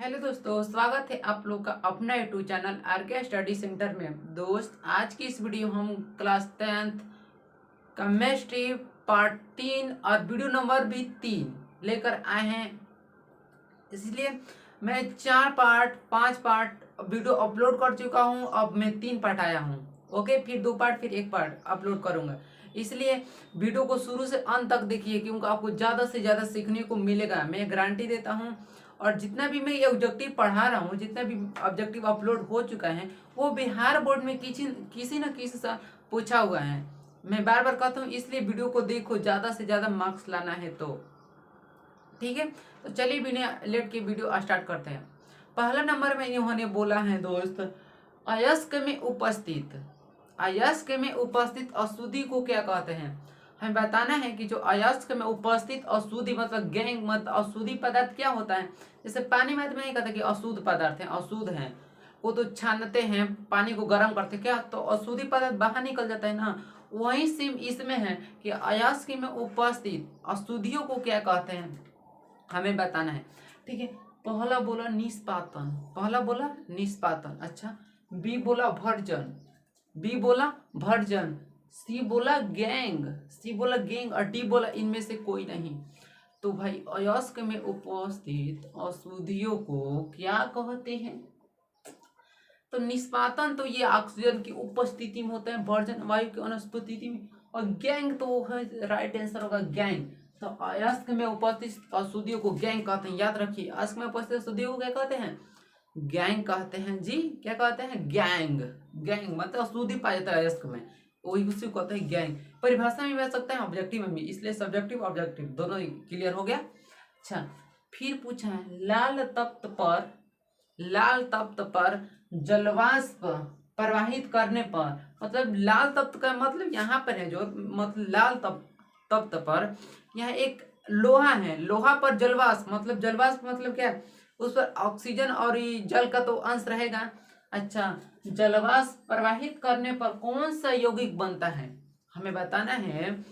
Hello दोस्तों, स्वागत है आप लोग का अपना YouTube channel RK study centre में। दोस्त, आज की इस वीडियो हम क्लास 10th केमिस्ट्री पार्ट 3 और वीडियो नंबर भी 3 लेकर आए हैं। इसलिए मैं 4 पार्ट 5 पार्ट वीडियो अपलोड कर चुका हूं। अब मैं 3 पार्ट आया हूं। ओके, फिर 2 पार्ट फिर 1 पार्ट अपलोड करूंगा। इसलिए वीडियो को शुरू से अंत तक देखिए, क्योंकि आपको ज़्यादा से ज़्यादा सीखने को मिलेगा, मैं गारंटी देता हूँ। और जितना भी मैं ये ऑब्जेक्टिव पढ़ा रहा हूँ, जितना भी ऑब्जेक्टिव अपलोड हो चुका है, वो बिहार बोर्ड में किसी न किसी से पूछा हुआ है। मैं बार बार कहता हूँ, इसलिए वीडियो को देखो, ज़्यादा से ज़्यादा मार्क्स लाना है तो ठीक है। तो चलिए बिना लेट के वीडियो स्टार्ट करते हैं। पहला नंबर में इन्होंने बोला है दोस्त, अयस्क में उपस्थित अशुद्धि को क्या कहते हैं। हमें बताना है कि जो अयस्क में उपस्थित अशुद्धि मतलब गैंग मतलब अशुद्धि पदार्थ क्या होता है। जैसे पानी में नहीं कहते कि अशुद्ध पदार्थ है, अशुद्ध है। वो तो छानते हैं, पानी को गर्म करते क्या, तो अशुद्धि पदार्थ बाहर निकल जाता है ना। वही सेम इसमें है कि अयस्क में उपस्थित अशुद्धियों को क्या कहते हैं, हमें बताना है। ठीक है, पहला बोला निष्पातन। अच्छा, बी बोला भर्जन, सी बोला गैंग और डी बोला इनमें से कोई नहीं। तो भाई अयस्क में उपस्थित अशुद्धियों को क्या कहते हैं। तो निष्पातन तो ये ऑक्सीजन की उपस्थिति में होता है, भर्जन वायु की अनुपस्थिति में, और गैंग तो वो है, राइट आंसर होगा गैंग। तो अयस्क में उपस्थित अशुद्धियों को गैंग कहते हैं, याद रखिए। अयस्क में उपस्थित अशुद्धियों को क्या कहते हैं, गैंग कहते हैं जी। क्या कहते हैं, गैंग मतलब अशुद्धि पाया जाता है अयस्क में, वही उसी को कहते हैं गैंग। परिभाषा में भी आ सकता है, ऑब्जेक्टिव में भी, इसलिए सब्जेक्टिव ऑब्जेक्टिव दोनों ही क्लियर हो गया। अच्छा, फिर पूछा है लाल तप्त पर जलवाष्प प्रवाहित करने पर, मतलब लाल तप्त का मतलब यहाँ पर है जो मतलब लाल तप्त पर यहाँ एक लोहा है, लोहा पर जलवाष्प मतलब क्या, उस पर ऑक्सीजन और जल का तो अंश रहेगा। अच्छा, जलवाष्प प्रवाहित करने पर कौन सा यौगिक बनता है, हमें बताना है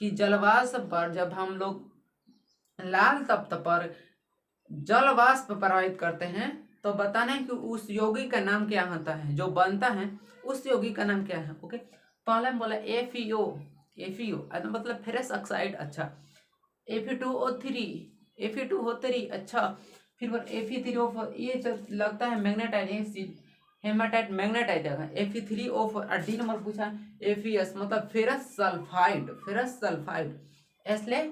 कि जलवाष्प पर जब हम लोग लाल तप्त पर जल वाष्प प्रवाहित करते हैं तो बताना है कि उस यौगिक का नाम क्या होता है, जो बनता है उस यौगिक का नाम क्या है। ओके, पहला में बोला एफईओ मतलब फेरस ऑक्साइड। अच्छा, Fe2O3 अच्छा, फिर Fe3O4 ये जब लगता है मैग्नेटाइट, हेमाटाइट मैग्नेटाइट जगह Fe3O4। और डी नंबर पूछा Fes मतलब फेरस सल्फाइड एस्ले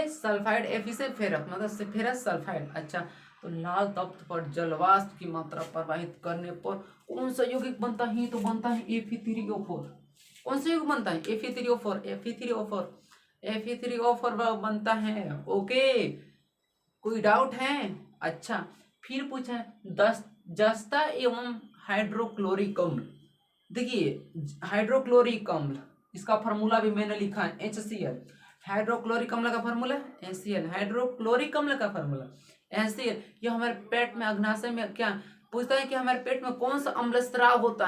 सल्फाइड, एफी से फेरस मतलब फेरस सल्फाइड। अच्छा, तो लाल तप्त पर जलवाष्प की मात्रा प्रवाहित करने पर कौन सा यौगिक बनता है, तो बनता है Fe3O4। कौन सा यौगिक बनता है, Fe3O4 बनता है। ओके, कोई डाउट है। अच्छा, फिर पूछा है जस्ता एवं हाइड्रोक्लोरिक अम्ल। देखिए हाइड्रोक्लोरिक अम्ल, इसका फॉर्मूला भी मैंने लिखा है HCl। हाइड्रोक्लोरिक अम्ल का फॉर्मूला HCl, हाइड्रोक्लोरिक अम्ल का फॉर्मूला HCl। ये हमारे पेट में अग्नाशय में क्या पूछता है कि हमारे पेट में कौन सा अम्ल स्राव होता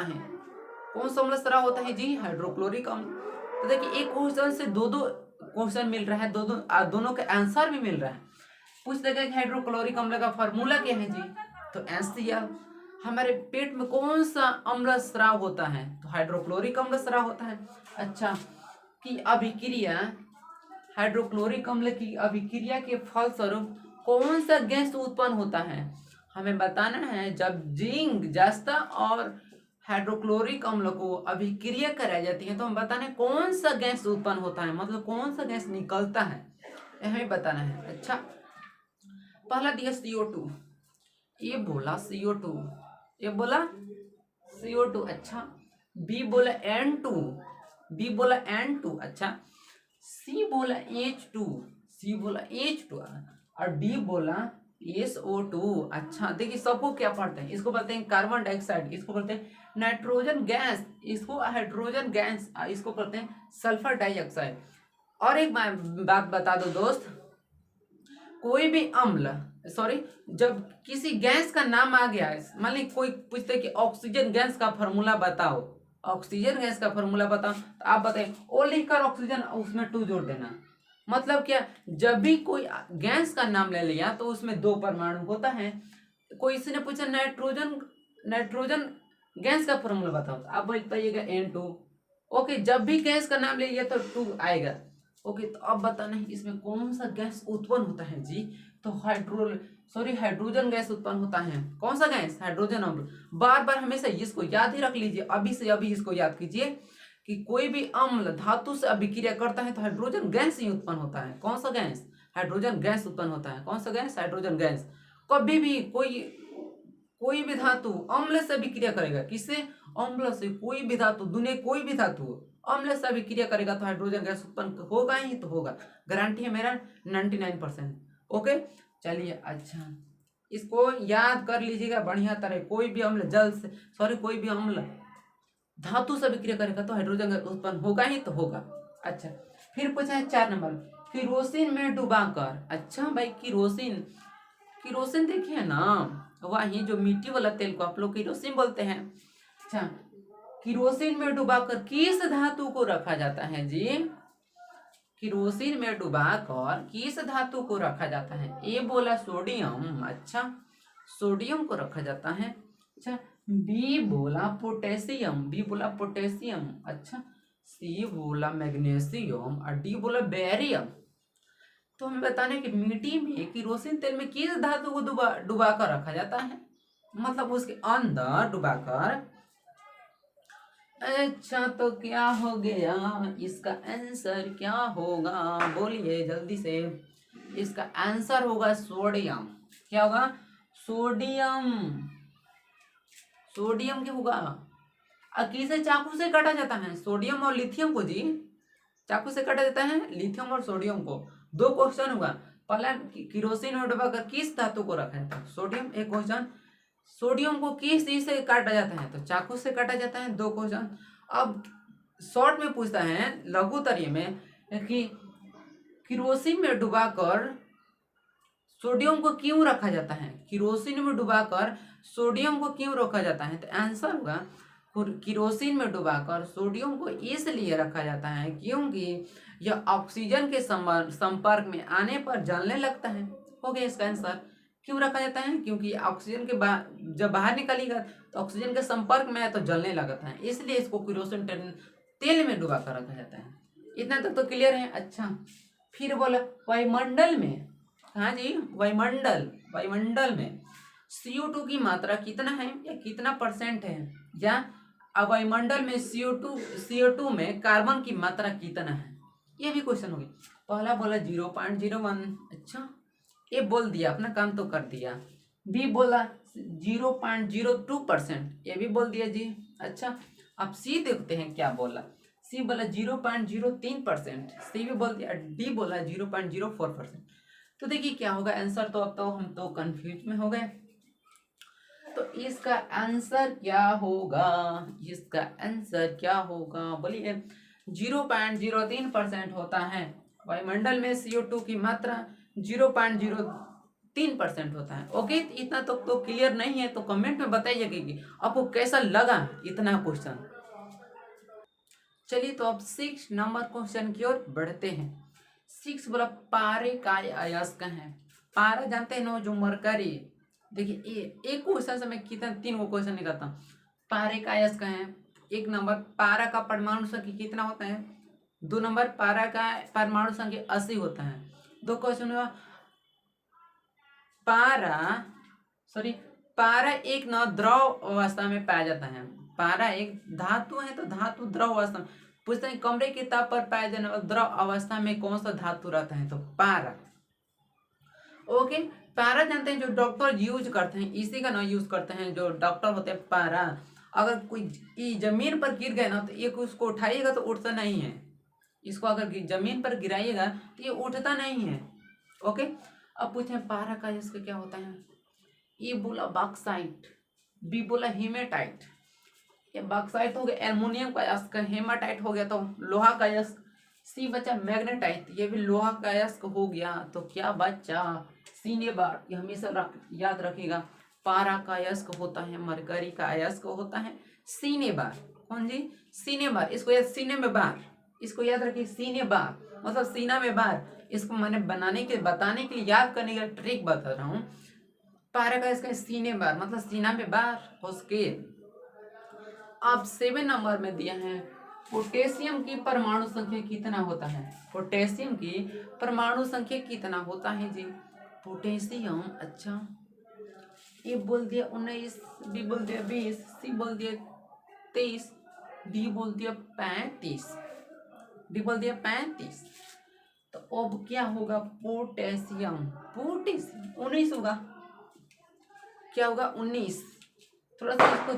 है, जी हाइड्रोक्लोरिक अम्ल। तो देखिए एक क्वेश्चन से दो क्वेश्चन मिल रहा है, दोनों के आंसर भी मिल रहा है। पूछ देगा कि हाइड्रोक्लोरिक अम्ल का फॉर्मूला क्या है जी, तो HCl। हमारे पेट में कौन सा अम्ल स्राव होता है, तो हाइड्रोक्लोरिक अम्ल स्राव होता है। अच्छा, कि अभिक्रिया हाइड्रोक्लोरिक अम्ल की अभिक्रिया के फलस्वरूप कौन सा गैस उत्पन्न होता है, हमें बताना है। जब जिंक जस्ता और हाइड्रोक्लोरिक अम्ल को अभिक्रिया कराई जाती है तो हम बताना है कौन सा गैस उत्पन्न होता है, मतलब कौन सा गैस निकलता है, ये हमें बताना है। अच्छा, पहला दिया CO2, ये बोला CO2। अच्छा, बी बोला N2। अच्छा, सी बोला H2 और डी बोला SO2। अच्छा, देखिए सबको क्या पढ़ते हैं, इसको बोलते हैं कार्बन डाइऑक्साइड, इसको बोलते हैं नाइट्रोजन गैस, इसको हाइड्रोजन गैस, इसको बोलते हैं सल्फर डाइऑक्साइड। और एक बात बता दो दोस्त, कोई भी जब किसी गैस का नाम आ गया, मान ली कोई पूछते कि ऑक्सीजन गैस का फॉर्मूला बताओ, तो आप बताएं, ओ लिखकर ऑक्सीजन उसमें 2 जोड़ देना, मतलब क्या, जब भी कोई गैस का नाम ले लिया तो उसमें दो परमाणु होता है। कोई इसने पूछा नाइट्रोजन, नाइट्रोजन गैस का फॉर्मूला बताओ, आप बताइएगा N2। ओके, जब भी गैस का नाम ले लिया तो 2 आएगा। ओके, तो अब बताना है इसमें कौन सा गैस उत्पन्न होता है जी। तो हाइड्रोजन गैस उत्पन्न होता है। कौन सा गैस? हाइड्रोजन अम्ल। बार बार हमेशा इसको याद ही रख लीजिए, अभी से अभी इसको याद कीजिए कि कोई भी अम्ल धातु से अभिक्रिया करता है तो हाइड्रोजन गैस ही उत्पन्न होता है। कौन सा गैस? हाइड्रोजन गैस उत्पन्न होता है। कौन सा गैस? Hydrogen gas. कभी भी कोई भी धातु अम्ल से अभिक्रिया करेगा, किससे? अम्ल से। कोई भी धातु, दुनिया कोई भी धातु अम्ल से अभिक्रिया करेगा तो हाइड्रोजन गैस उत्पन्न होगा ही तो होगा, गारंटी है मेरा 99%। ओके, चलिए अच्छा, इसको याद कर लीजिएगा बढ़िया तरह। कोई भी अम्ल जल से, कोई भी अम्ल धातु से अभिक्रिया करेगा तो हाइड्रोजन गैस उत्पन्न होगा ही तो होगा। अच्छा, फिर पूछा है 4 नंबर, किरोसिन में डुबाकर। अच्छा भाई, किरोसिन, किरोसिन देखिए ना, वही जो मिट्टी वाला तेल को आप लोग किरोसिन बोलते हैं। अच्छा, किरोसिन में डुबाकर किस धातु को रखा जाता है जी? किरोसिन में डुबाकर किस धातु को रखा जाता है? ए बोला सोडियम। अच्छा, सोडियम को रखा जाता है। अच्छा, बी बोला पोटेशियम, बी बोला पोटेशियम। अच्छा, सी बोला मैग्नीशियम और डी बोला बेरियम। तो हमें बताने कि मिट्टी में किरोसिन तेल में किस धातु को डुबा कर रखा जाता है, मतलब उसके अंदर डुबाकर। अच्छा, तो क्या हो गया इसका आंसर? क्या होगा बोलिए जल्दी से। इसका आंसर होगा सोडियम। क्या होगा? सोडियम। सोडियम क्या होगा? किसे चाकू से काटा जाता है? सोडियम और लिथियम को जी, चाकू से काटा जाता है लिथियम और सोडियम को। 2 क्वेश्चन होगा। पहला, किरोसिन में डुबाकर किस धातु को रखा जाता है? सोडियम। एक क्वेश्चन, सोडियम को किस चीज से काटा जाता है? तो चाकू से काटा जाता है। 2 क्वेश्चन। अब शॉर्ट में पूछता है लघुत्तरीय में कि किरोसिन में डुबाकर सोडियम को क्यों रखा जाता है? किरोसिन में डुबाकर सोडियम को क्यों रखा जाता है? तो आंसर होगा किरोसिन में डुबाकर सोडियम को इसलिए रखा जाता है क्योंकि यह ऑक्सीजन के संपर्क में आने पर जलने लगता है। हो गया इसका आंसर। क्यों रखा जाता है? क्योंकि ऑक्सीजन के जब बाहर निकलेगा तो ऑक्सीजन के संपर्क में आए तो जलने लगता है, इसलिए इसको किरोसिन तेल में डुबा कर रखा जाता है। इतना तक तो क्लियर है। अच्छा, फिर बोला वायुमंडल में। हाँ जी, वायुमंडल में CO2 की मात्रा कितना है या कितना परसेंट है, या वायुमंडल में CO2 में कार्बन की मात्रा कितना है? ये भी क्वेश्चन हो गया। पहला बोला 0.01। अच्छा, ए बोल दिया, अपना काम तो कर दिया। बी बोला 0.02%, ये भी बोल दिया जी। अच्छा, अब सी देखते हैं क्या बोला। सी बोला 0.03%, सी भी बोल दिया। डी बोला 0.04%। तो देखिए क्या होगा आंसर। तो अब तो हम तो कंफ्यूज में हो गए। तो इसका आंसर क्या होगा? इसका आंसर क्या होगा बोलिए। 0.03% होता है। वायुमंडल में CO2 की मात्रा 0.03% होता है। ओके, इतना तो क्लियर नहीं है तो कमेंट में बताइएगा कि आपको कैसा लगा इतना क्वेश्चन। चलिए, तो अब 6 नंबर क्वेश्चन की ओर बढ़ते हैं। 6 बोला पारे काय अयस्क है। पारा जानते हैं ना, जो मरकरी। देखिए एक क्वेश्चन से मैं कितना 3 क्वेश्चन निकालता हूँ। पारे का अयस्क है। 1 नंबर, पारा का परमाणु संख्या कितना होता है? 2 नंबर, पारा का परमाणु संख्या 80 होता है। 2 क्वेश्चन हुआ। पारा एक न द्रव अवस्था में पाया जाता है। पारा एक धातु है तो धातु द्रव अवस्था में। पूछते हैं कमरे के ताप पर पाया जाने वाला द्रव अवस्था में कौन सा धातु रहता है? तो पारा। ओके, पारा जानते हैं जो डॉक्टर यूज करते हैं, इसी का नाम यूज करते हैं जो डॉक्टर होते हैं, पारा। अगर कोई जमीन पर गिर गए ना तो एक उसको उठाइएगा तो उठता नहीं है। इसको अगर जमीन पर गिराइएगा तो ये उठता नहीं है। ओके, अब पूछे पारा का इसका क्या होता है? ए बोला बॉक्साइट, बी बोला हेमेटाइट। ये बॉक्साइट हो गया एल्युमिनियम का अयस्क, हेमाटाइट हो गया तो लोहा का अयस्क। सी बचा मैग्नेटाइट, ये भी लोहा का अयस्क हो गया। तो क्या बचा? सिनेबार। ये हमेशा याद रखिएगा। पारा का अयस्क होता है, मरकरी का अयस्क होता है सिनेबार। कौन जी? सिनेबार। इसको याद, सीने में बार, इसको याद रखिए। सीने बार मतलब सीना में बार। इसको मैंने बताने के लिए याद करने का ट्रिक बता रहा हूँ। पारा का इसका सीने बार मतलब सीना में बार। उसके अब 7 नंबर में दिया है पोटेशियम की परमाणु संख्या कितना होता है। पोटेशियम की परमाणु संख्या कितना होता है जी। पोटेशियम, अच्छा ए बोल दिया 19, बी बोल दिया 20, सी बोल दिया 23, डी बोल दिया 35, डी बोल दिया 35। तो अब क्या होगा, पोटेशियम 19 होगा। क्या होगा 19। थोड़ा सा इसको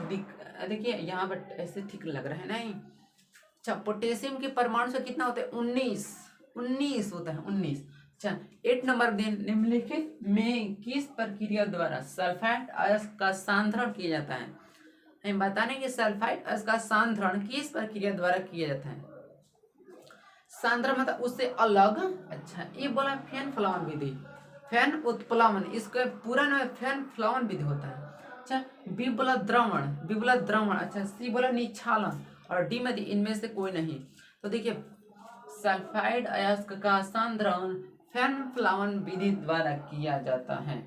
देखिए यहाँ पर ऐसे ठीक लग रहा है नहीं। अच्छा, पोटेशियम के परमाणु से कितना होता है 19 होता है 19। अच्छा 8 नंबर निम्नलिखित में किस प्रक्रिया द्वारा सल्फाइड अयस्क का सांद्रण किया जाता है। हम बताने कि सल्फाइड अयस्क का सांद्रण किस प्रक्रिया द्वारा किया जाता है। सांद्रण मतलब उससे अलग। अच्छा ये बोला फैन फ्लावन विधि, फैन उत्प्लावन, इसका पूरा नाम फैन फ्लावन विधि होता है। अच्छा बी बोला द्रवण, अच्छा सी बोला निक्षालन और डी में इनमें से कोई नहीं। तो देखिए सल्फाइड अयस्क का सांद्रण फैन फ्लावन विधि द्वारा किया जाता है।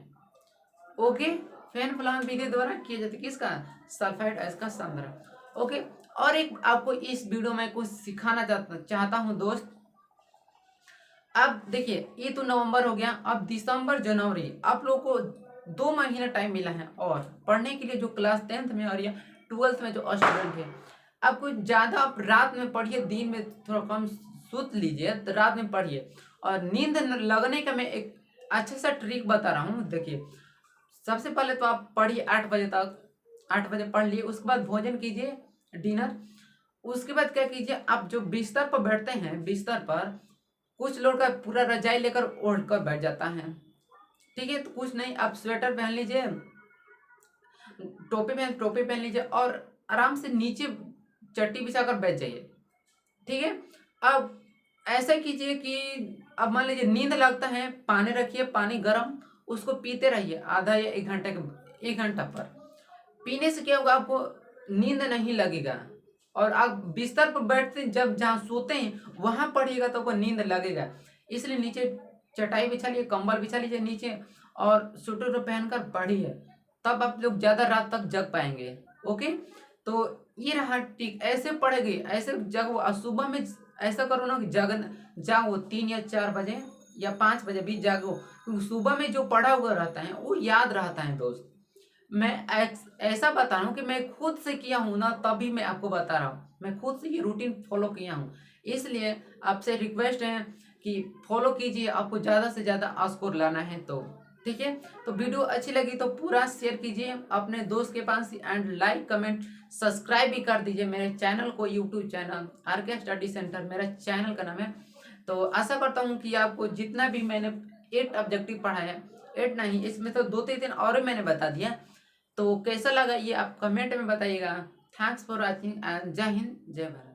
ओके, फैन फ्लावन विधि द्वारा किया जाता है किसका, सल्फाइड अयस्क का सांद्रण। ओके, और एक आपको इस वीडियो में कुछ सिखाना चाहता हूं दोस्त। अब देखिए ये तो नवंबर हो गया, अब दिसंबर जनवरी आप लोगों को 2 महीना टाइम मिला है और पढ़ने के लिए जो क्लास 10th में और या 12th में जो स्टूडेंट है, आपको ज़्यादा आप रात में पढ़िए, दिन में थोड़ा कम सूत लीजिए, तो रात में पढ़िए। और नींद लगने का मैं एक अच्छा सा ट्रिक बता रहा हूँ। देखिए सबसे पहले तो आप पढ़िए 8 बजे तक, 8 बजे पढ़ लिए, उसके बाद भोजन कीजिए डिनर। उसके बाद क्या कीजिए, आप जो बिस्तर पर बैठते हैं, बिस्तर पर कुछ लोग का पूरा रजाई लेकर ओढ़ कर बैठ जाता है, ठीक है। तो कुछ नहीं, आप स्वेटर पहन लीजिए, टोपी पहन लीजिए और आराम से नीचे चट्टी बिछाकर बैठ जाइए, ठीक है। अब ऐसा कीजिए कि अब मान लीजिए नींद लगता है, पानी रखिए, पानी गर्म, उसको पीते रहिए आधा या 1 घंटा पर। पीने से क्या होगा, आपको नींद नहीं लगेगा। और आप बिस्तर पर बैठते जब जहाँ सोते हैं वहां पढ़िएगा तो आपको नींद लगेगा। इसलिए नीचे चटाई बिछा लीजिए, कंबल बिछा लीजिए नीचे और स्वेटर पहनकर पढ़िए, तब आप लोग ज्यादा रात तक जग पाएंगे। ओके, तो ये रहा ठीक, ऐसे पढ़ेंगे, ऐसे जगो। और सुबह में ऐसा करो ना कि जागो 3 या 4 बजे या 5 बजे भी जागो, क्योंकि सुबह में जो पढ़ा हुआ रहता है वो याद रहता है दोस्त। मैं ऐसा बता रहा हूँ कि मैं खुद से किया हूँ ना, तभी मैं आपको बता रहा हूँ। मैं खुद से ये रूटीन फॉलो किया हूँ, इसलिए आपसे रिक्वेस्ट है कि फॉलो कीजिए। आपको ज़्यादा से ज़्यादा स्कोर लाना है तो ठीक है। तो वीडियो अच्छी लगी तो पूरा शेयर कीजिए अपने दोस्त के पास एंड लाइक कमेंट सब्सक्राइब भी कर दीजिए मेरे चैनल को, YouTube channel RK study centre मेरा चैनल का नाम है। तो आशा करता हूँ कि आपको जितना भी मैंने 8 ऑब्जेक्टिव पढ़ाया, 8 नहीं, इसमें तो 2-3 और मैंने बता दिया। तो कैसा लगा ये आप कमेंट में बताइएगा। थैंक्स फॉर वॉचिंग एंड जय हिंद जय भारत।